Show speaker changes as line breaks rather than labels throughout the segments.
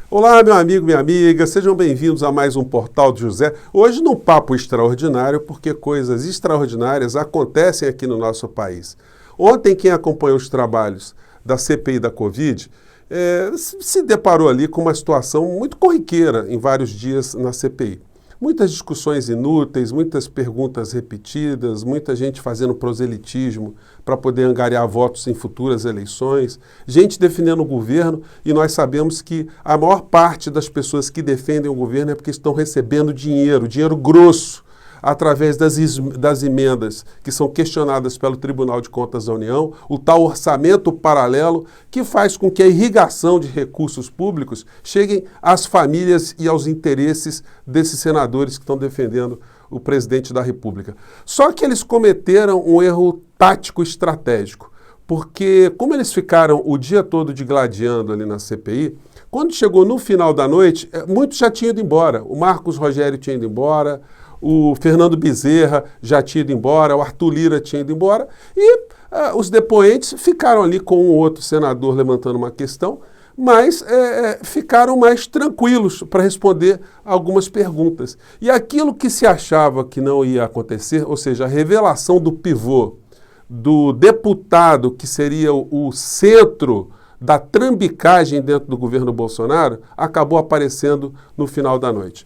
Olá, meu amigo, minha amiga, sejam bem-vindos a mais um Portal de José. Hoje num papo extraordinário, porque coisas extraordinárias acontecem aqui no nosso país. Ontem, quem acompanhou os trabalhos da CPI da Covid se deparou ali com uma situação muito corriqueira em vários dias na CPI. Muitas discussões inúteis, muitas perguntas repetidas, muita gente fazendo proselitismo para poder angariar votos em futuras eleições, gente defendendo o governo, e nós sabemos que a maior parte das pessoas que defendem o governo é porque estão recebendo dinheiro grosso, através das emendas que são questionadas pelo Tribunal de Contas da União, o tal orçamento paralelo que faz com que a irrigação de recursos públicos cheguem às famílias e aos interesses desses senadores que estão defendendo o presidente da República. Só que eles cometeram um erro tático estratégico, porque como eles ficaram o dia todo digladiando ali na CPI, quando chegou no final da noite, muitos já tinham ido embora. O Marcos Rogério tinha ido embora, o Fernando Bezerra já tinha ido embora, o Arthur Lira tinha ido embora, e os depoentes ficaram ali com um outro senador levantando uma questão, mas ficaram mais tranquilos para responder algumas perguntas. E aquilo que se achava que não ia acontecer, ou seja, a revelação do pivô, do deputado que seria o centro da trambicagem dentro do governo Bolsonaro, acabou aparecendo no final da noite.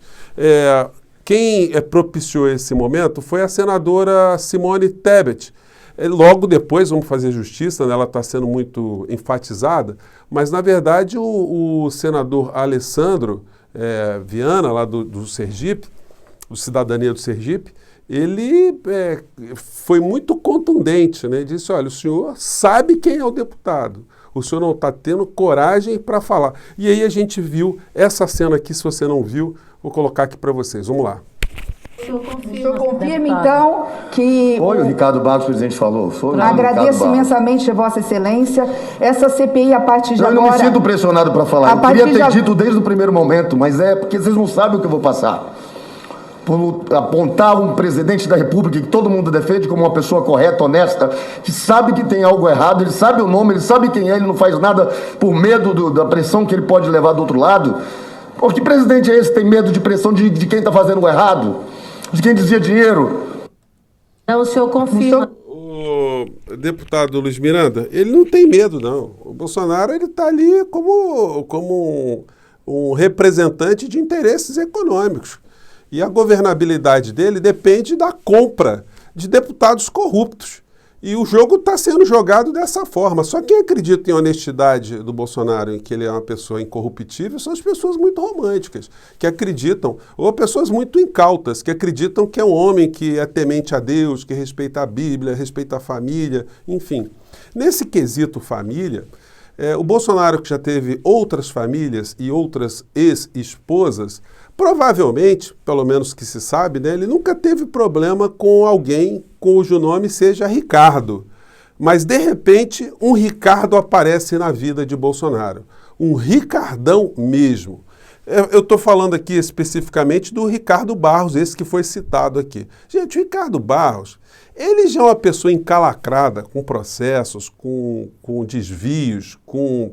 Quem propiciou esse momento foi a senadora Simone Tebet. Logo depois, vamos fazer justiça, né? Ela está sendo muito enfatizada, mas na verdade o senador Alessandro Viana, lá do Sergipe, do Cidadania do Sergipe, ele foi muito contundente, né? Disse, olha, o senhor sabe quem é o deputado, o senhor não está tendo coragem para falar. E aí a gente viu essa cena aqui, se você não viu, vou colocar aqui para vocês. Vamos lá.
O senhor confirma, então, que...
Foi o Ricardo Barros, o presidente falou.
Agradeço imensamente, Vossa Excelência. Essa CPI, a partir de agora...
Eu não me sinto pressionado para falar. Eu queria ter dito desde o primeiro momento, mas porque vocês não sabem o que eu vou passar. Por apontar um presidente da República que todo mundo defende como uma pessoa correta, honesta, que sabe que tem algo errado, ele sabe o nome, ele sabe quem é, ele não faz nada por medo da pressão que ele pode levar do outro lado. Pô, que presidente é esse que tem medo de pressão de quem está fazendo o errado? De quem desvia dinheiro?
Não, o senhor confirma.
O deputado Luiz Miranda, ele não tem medo, não. O Bolsonaro está ali como um representante de interesses econômicos. E a governabilidade dele depende da compra de deputados corruptos. E o jogo está sendo jogado dessa forma. Só quem acredita em honestidade do Bolsonaro, em que ele é uma pessoa incorruptível, são as pessoas muito românticas, que acreditam, ou pessoas muito incautas, que acreditam que é um homem que é temente a Deus, que respeita a Bíblia, respeita a família, enfim. Nesse quesito família, o Bolsonaro, que já teve outras famílias e outras ex-esposas, provavelmente, pelo menos que se sabe, né, ele nunca teve problema com alguém cujo nome seja Ricardo. Mas, de repente, um Ricardo aparece na vida de Bolsonaro. Um Ricardão mesmo. Eu estou falando aqui especificamente do Ricardo Barros, esse que foi citado aqui. Gente, o Ricardo Barros, ele já é uma pessoa encalacrada com processos, com desvios, com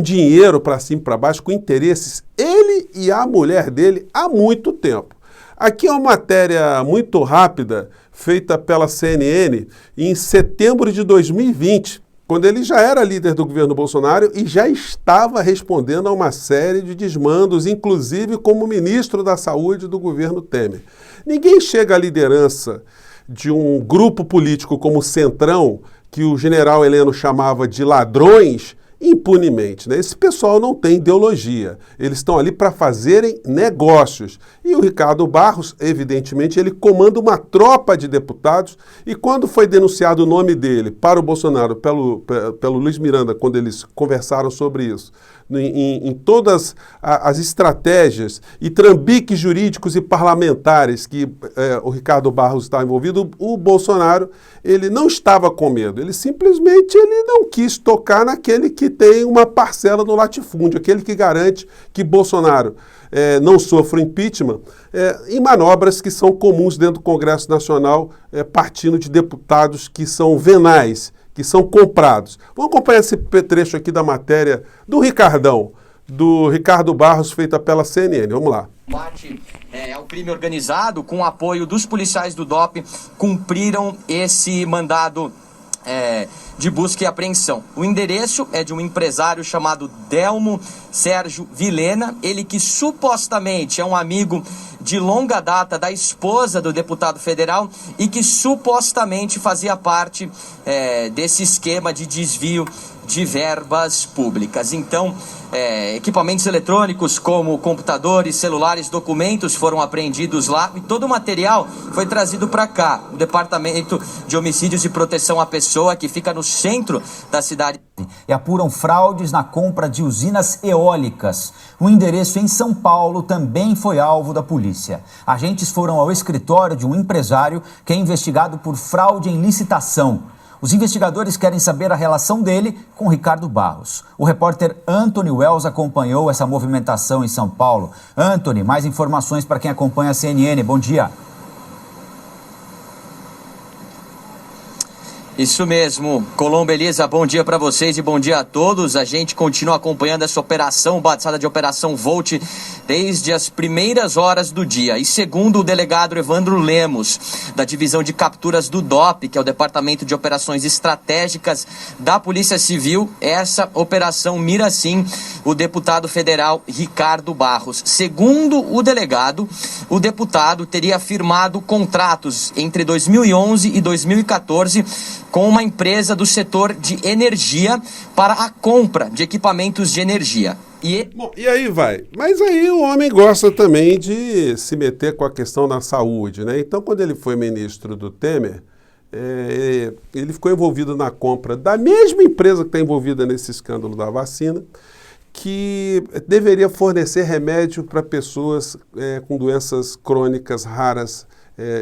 dinheiro para cima e para baixo, com interesses, ele e a mulher dele há muito tempo. Aqui é uma matéria muito rápida, feita pela CNN em setembro de 2020, quando ele já era líder do governo Bolsonaro e já estava respondendo a uma série de desmandos, inclusive como ministro da Saúde do governo Temer. Ninguém chega à liderança de um grupo político como o Centrão, que o general Heleno chamava de ladrões, impunemente, né? Esse pessoal não tem ideologia, eles estão ali para fazerem negócios. E o Ricardo Barros, evidentemente, ele comanda uma tropa de deputados, e quando foi denunciado o nome dele para o Bolsonaro, pelo Luiz Miranda, quando eles conversaram sobre isso, em todas as estratégias e trambiques jurídicos e parlamentares que o Ricardo Barros está envolvido, o Bolsonaro, ele não estava com medo, ele simplesmente não quis tocar naquele que tem uma parcela no latifúndio, aquele que garante que Bolsonaro não sofra impeachment em manobras que são comuns dentro do Congresso Nacional, partindo de deputados que são venais, que são comprados. Vamos acompanhar esse trecho aqui da matéria do Ricardão, do Ricardo Barros, feita pela CNN. Vamos lá.
Combate ao crime organizado, com o apoio dos policiais do DOP, cumpriram esse mandado de busca e apreensão. O endereço é de um empresário chamado Delmo Sérgio Vilhena, ele que supostamente é um amigo de longa data da esposa do deputado federal e que supostamente fazia parte desse esquema de desvio de verbas públicas. Então, equipamentos eletrônicos como computadores, celulares, documentos foram apreendidos lá e todo o material foi trazido para cá, o Departamento de Homicídios e Proteção à Pessoa, que fica no centro da cidade.
E apuram fraudes na compra de usinas eólicas. O endereço em São Paulo também foi alvo da polícia. Agentes foram ao escritório de um empresário que é investigado por fraude em licitação. Os investigadores querem saber a relação dele com Ricardo Barros. O repórter Anthony Wells acompanhou essa movimentação em São Paulo. Anthony, mais informações para quem acompanha a CNN. Bom dia.
Isso mesmo, Colombo, Elisa, bom dia para vocês e bom dia a todos. A gente continua acompanhando essa operação, batizada de Operação Volt, desde as primeiras horas do dia. E segundo o delegado Evandro Lemos, da Divisão de Capturas do DOP, que é o Departamento de Operações Estratégicas da Polícia Civil, essa operação mira sim o deputado federal Ricardo Barros. Segundo o delegado, o deputado teria firmado contratos entre 2011 e 2014 com uma empresa do setor de energia para a compra de equipamentos de energia.
Bom, e aí vai. Mas aí o homem gosta também de se meter com a questão da saúde, né? Então, quando ele foi ministro do Temer, ele ficou envolvido na compra da mesma empresa que está envolvida nesse escândalo da vacina, que deveria fornecer remédio para pessoas com doenças crônicas raras,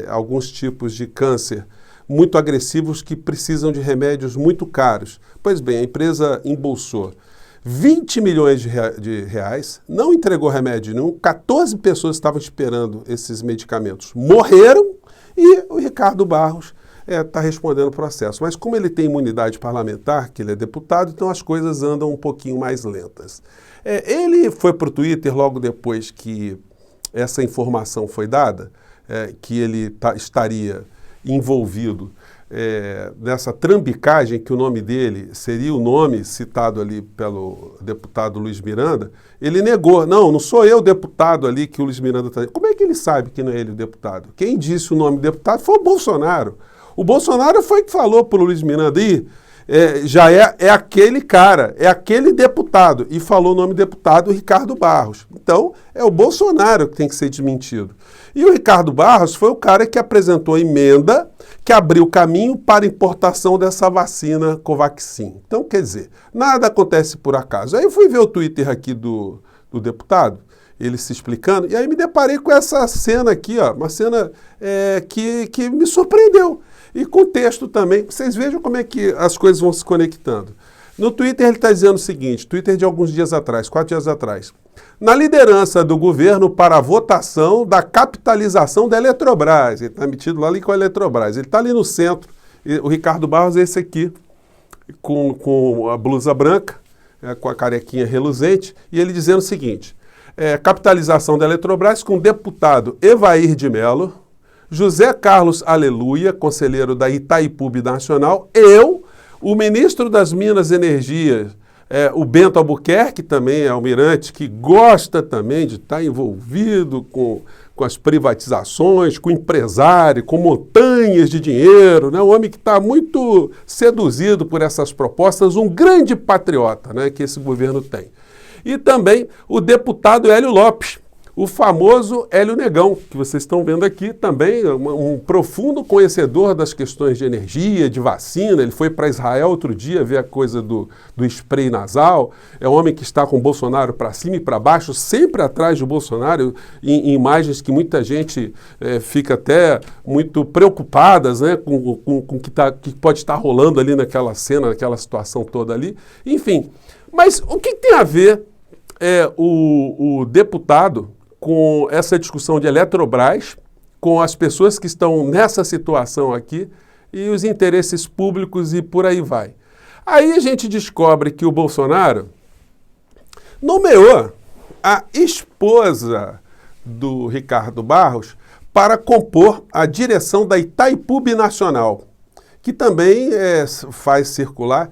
alguns tipos de câncer muito agressivos que precisam de remédios muito caros. Pois bem, a empresa embolsou 20 milhões de reais, não entregou remédio nenhum, 14 pessoas estavam esperando esses medicamentos, morreram e o Ricardo Barros está respondendo o processo. Mas como ele tem imunidade parlamentar, que ele é deputado, então as coisas andam um pouquinho mais lentas. Ele foi para o Twitter logo depois que essa informação foi dada, que ele estaria envolvido nessa trambicagem, que o nome dele seria o nome citado ali pelo deputado Luiz Miranda. Ele negou, não sou eu o deputado ali que o Luiz Miranda está... Como é que ele sabe que não é ele o deputado? Quem disse o nome do deputado foi o Bolsonaro. O Bolsonaro foi que falou para o Luiz Miranda aí, já é aquele cara, é aquele deputado, e falou o nome do deputado Ricardo Barros. Então, é o Bolsonaro que tem que ser desmentido. E o Ricardo Barros foi o cara que apresentou a emenda que abriu caminho para a importação dessa vacina Covaxin. Então, quer dizer, nada acontece por acaso. Aí eu fui ver o Twitter aqui do deputado, ele se explicando, e aí me deparei com essa cena aqui, ó, uma cena que me surpreendeu. E com o texto também, vocês vejam como é que as coisas vão se conectando. No Twitter ele está dizendo o seguinte, Twitter de alguns dias atrás, 4 dias atrás. Na liderança do governo para a votação da capitalização da Eletrobras. Ele está metido lá ali com a Eletrobras. Ele está ali no centro. O Ricardo Barros é esse aqui, com a blusa branca, com a carequinha reluzente, e ele dizendo o seguinte, capitalização da Eletrobras com o deputado Evair de Mello, José Carlos Aleluia, conselheiro da Itaipu Nacional, eu, o ministro das Minas e Energia, o Bento Albuquerque, também é almirante, que gosta também de estar envolvido com as privatizações, com empresário, com montanhas de dinheiro, né? Um homem que está muito seduzido por essas propostas, um grande patriota, né, que esse governo tem. E também o deputado Hélio Lopes, o famoso Hélio Negão, que vocês estão vendo aqui, também um profundo conhecedor das questões de energia, de vacina. Ele foi para Israel outro dia ver a coisa do spray nasal. É um homem que está com o Bolsonaro para cima e para baixo, sempre atrás do Bolsonaro, em imagens que muita gente fica até muito preocupadas, né, com o que pode estar rolando ali naquela cena, naquela situação toda ali. Enfim, mas o que tem a ver o deputado com essa discussão de Eletrobras, com as pessoas que estão nessa situação aqui e os interesses públicos e por aí vai. Aí a gente descobre que o Bolsonaro nomeou a esposa do Ricardo Barros para compor a direção da Itaipu Binacional, que também faz circular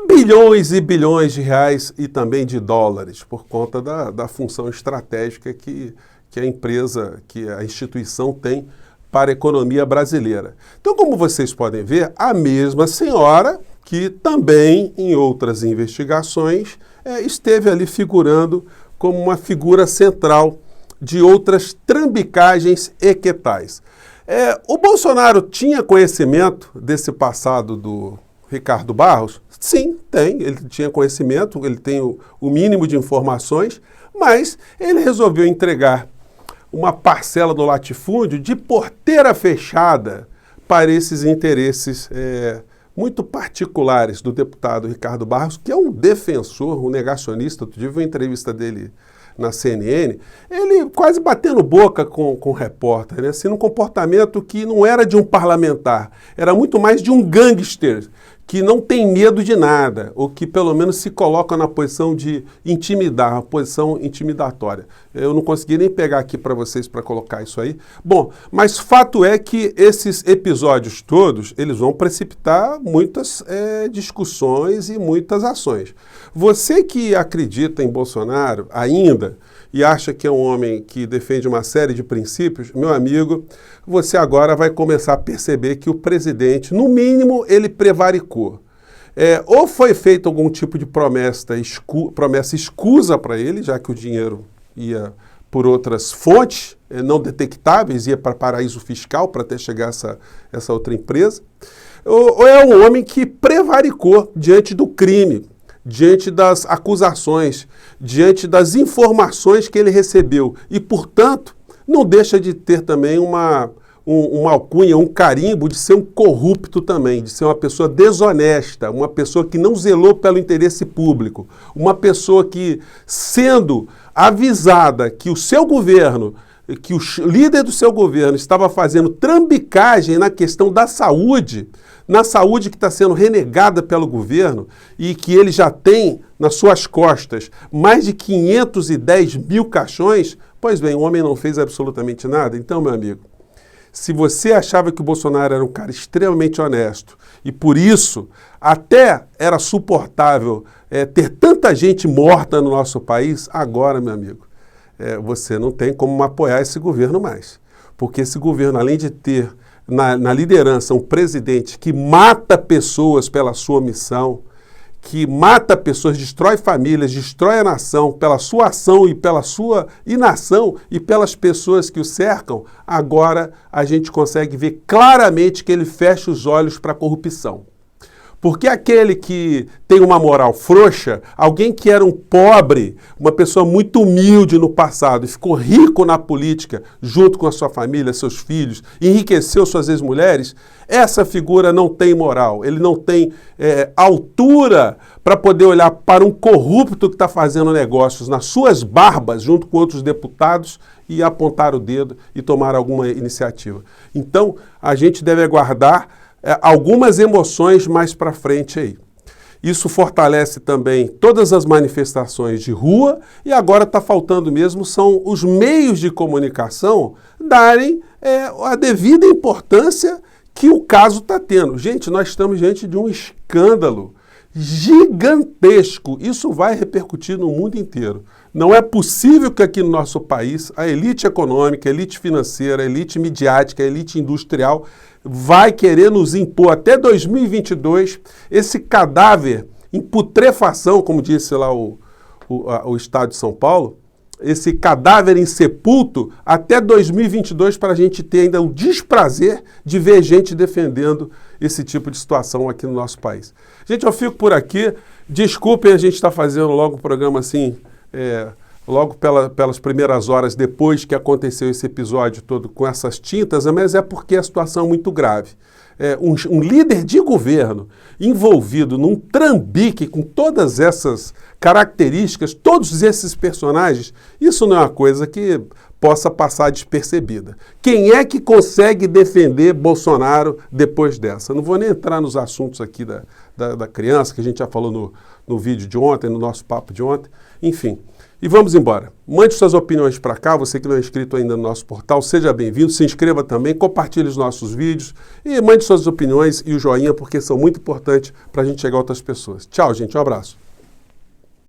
bilhões e bilhões de reais e também de dólares, por conta da função estratégica que a empresa, que a instituição tem para a economia brasileira. Então, como vocês podem ver, a mesma senhora que também em outras investigações esteve ali figurando como uma figura central de outras trambicagens equetais. O Bolsonaro tinha conhecimento desse passado do Ricardo Barros? Sim, tem. Ele tinha conhecimento, ele tem o mínimo de informações, mas ele resolveu entregar uma parcela do latifúndio de porteira fechada para esses interesses muito particulares do deputado Ricardo Barros, que é um defensor, um negacionista. Eu tive uma entrevista dele na CNN, ele quase batendo boca com o repórter, né? Assim, num comportamento que não era de um parlamentar, era muito mais de um gangster, que não tem medo de nada, ou que pelo menos se coloca na posição de intimidar, uma posição intimidatória. Eu não consegui nem pegar aqui para vocês para colocar isso aí. Bom, mas fato é que esses episódios todos, eles vão precipitar muitas discussões e muitas ações. Você que acredita em Bolsonaro ainda e acha que é um homem que defende uma série de princípios, meu amigo, você agora vai começar a perceber que o presidente, no mínimo, ele prevaricou. Ou foi feita algum tipo de promessa escusa para ele, já que o dinheiro ia por outras fontes não detectáveis, ia para paraíso fiscal para até chegar essa outra empresa, ou é um homem que prevaricou diante do crime, diante das acusações, diante das informações que ele recebeu e, portanto, não deixa de ter também uma alcunha, um carimbo de ser um corrupto também, de ser uma pessoa desonesta, uma pessoa que não zelou pelo interesse público, uma pessoa que, sendo avisada que o seu governo, que o líder do seu governo estava fazendo trambicagem na questão da saúde, na saúde que está sendo renegada pelo governo e que ele já tem nas suas costas mais de 510 mil caixões, pois bem, o homem não fez absolutamente nada. Então, meu amigo, se você achava que o Bolsonaro era um cara extremamente honesto e por isso até era suportável ter tanta gente morta no nosso país, agora, meu amigo, você não tem como apoiar esse governo mais. Porque esse governo, além de ter na liderança um presidente que mata pessoas pela sua omissão, que mata pessoas, destrói famílias, destrói a nação pela sua ação e pela sua inação e pelas pessoas que o cercam, agora a gente consegue ver claramente que ele fecha os olhos para a corrupção. Porque aquele que tem uma moral frouxa, alguém que era um pobre, uma pessoa muito humilde no passado e ficou rico na política, junto com a sua família, seus filhos, enriqueceu suas ex-mulheres, essa figura não tem moral, ele não tem altura para poder olhar para um corrupto que está fazendo negócios nas suas barbas, junto com outros deputados, e apontar o dedo e tomar alguma iniciativa. Então, a gente deve aguardar algumas emoções mais para frente aí. Isso fortalece também todas as manifestações de rua e agora está faltando mesmo são os meios de comunicação darem a devida importância que o caso está tendo. Gente, nós estamos diante de um escândalo gigantesco. Isso vai repercutir no mundo inteiro. Não é possível que aqui no nosso país a elite econômica, a elite financeira, a elite midiática, a elite industrial vai querer nos impor até 2022 esse cadáver em putrefação, como disse lá o Estado de São Paulo, esse cadáver insepulto até 2022 para a gente ter ainda o desprazer de ver gente defendendo esse tipo de situação aqui no nosso país. Gente, eu fico por aqui. Desculpem a gente estar fazendo logo o programa assim, logo pelas primeiras horas depois que aconteceu esse episódio todo com essas tintas, mas é porque a situação é muito grave. Um líder de governo envolvido num trambique com todas essas características, todos esses personagens, isso não é uma coisa que possa passar despercebida. Quem é que consegue defender Bolsonaro depois dessa? Não vou nem entrar nos assuntos aqui da criança, que a gente já falou no vídeo de ontem, no nosso papo de ontem. Enfim, e vamos embora. Mande suas opiniões para cá, você que não é inscrito ainda no nosso portal, seja bem-vindo, se inscreva também, compartilhe os nossos vídeos e mande suas opiniões e o joinha, porque são muito importantes para a gente chegar a outras pessoas. Tchau, gente, um abraço.